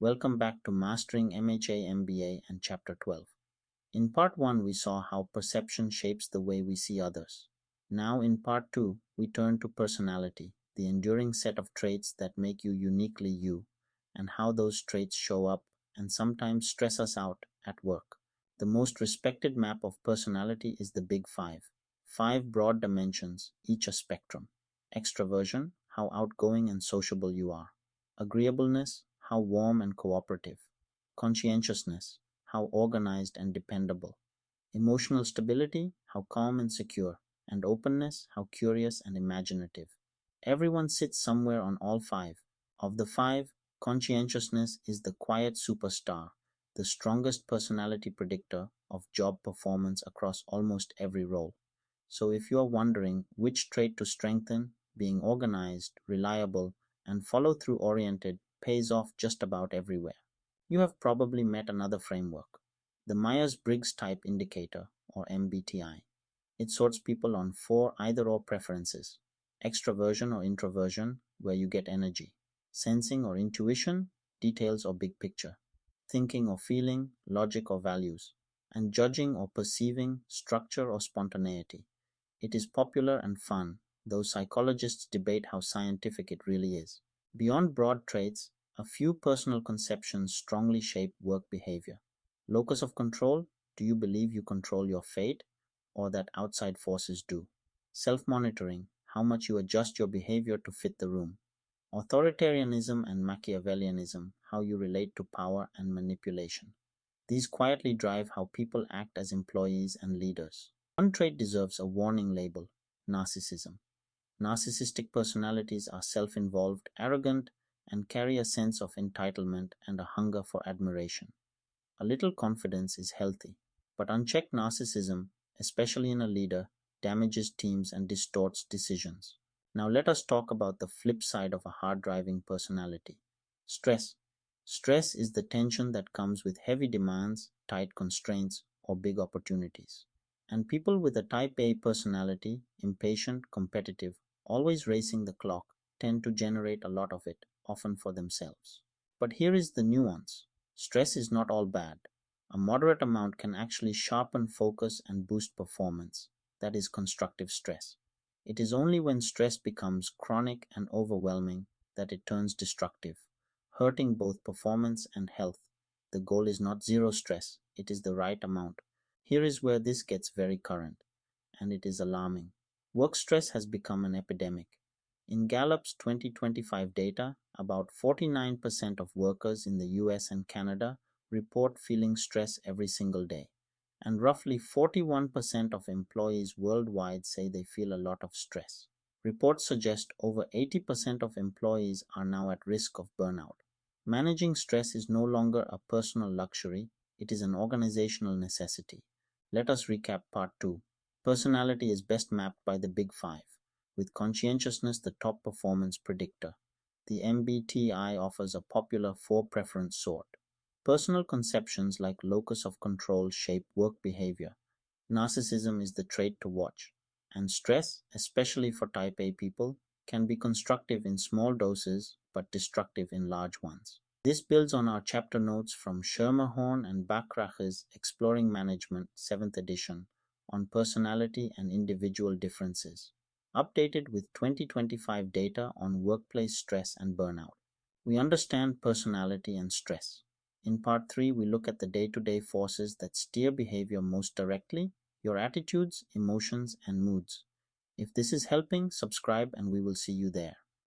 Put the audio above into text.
Welcome back to Mastering MHA MBA and Chapter 12. In Part 1, we saw how perception shapes the way we see others. Now, in Part 2, we turn to personality, the enduring set of traits that make you uniquely you, and how those traits show up and sometimes stress us out at work. The most respected map of personality is the Big Five. 5 broad dimensions, each a spectrum. Extraversion, how outgoing and sociable you are. Agreeableness, how warm and cooperative. Conscientiousness, how organized and dependable. Emotional stability, how calm and secure. And openness, how curious and imaginative. Everyone sits somewhere on all 5. Of the 5, conscientiousness is the quiet superstar, the strongest personality predictor of job performance across almost every role. So if you are wondering which trait to strengthen, being organized, reliable, and follow-through oriented pays off just about everywhere. You have probably met another framework, the Myers-Briggs Type Indicator, or MBTI. It sorts people on 4 either-or preferences: extraversion or introversion, where you get energy; sensing or intuition, details or big picture; thinking or feeling, logic or values; and judging or perceiving, structure or spontaneity. It is popular and fun, though psychologists debate how scientific it really is. Beyond broad traits, a few personal conceptions strongly shape work behavior. Locus of control: do you believe you control your fate, or that outside forces do? Self-monitoring: how much you adjust your behavior to fit the room. Authoritarianism and Machiavellianism: how you relate to power and manipulation. These quietly drive how people act as employees and leaders. One trait deserves a warning label: narcissism. Narcissistic personalities are self-involved, arrogant, and carry a sense of entitlement and a hunger for admiration. A little confidence is healthy, but unchecked narcissism, especially in a leader, damages teams and distorts decisions. Now let us talk about the flip side of a hard-driving personality: stress. Stress is the tension that comes with heavy demands, tight constraints, or big opportunities. And people with a type A personality, impatient, competitive, always racing the clock, tend to generate a lot of it, often for themselves. But here is the nuance: stress is not all bad. A moderate amount can actually sharpen focus and boost performance. That is constructive stress. It is only when stress becomes chronic and overwhelming that it turns destructive, hurting both performance and health. The goal is not zero stress, it is the right amount. Here is where this gets very current, and it is alarming. Work stress has become an epidemic. In Gallup's 2025 data, about 49% of workers in the US and Canada report feeling stress every single day, and roughly 41% of employees worldwide say they feel a lot of stress. Reports suggest over 80% of employees are now at risk of burnout. Managing stress is no longer a personal luxury, it is an organizational necessity. Let us recap Part 2. Personality is best mapped by the Big Five, with conscientiousness the top performance predictor. The MBTI offers a popular 4-preference sort. Personal conceptions like locus of control shape work behavior. Narcissism is the trait to watch. And stress, especially for type A people, can be constructive in small doses but destructive in large ones. This builds on our chapter notes from Schermerhorn and Bachrach's Exploring Management, 7th edition, on personality and individual differences, updated with 2025 data on workplace stress and burnout. We understand personality and stress. In Part 3, we look at the day-to-day forces that steer behavior most directly: your attitudes, emotions, and moods. If this is helping, subscribe and we will see you there.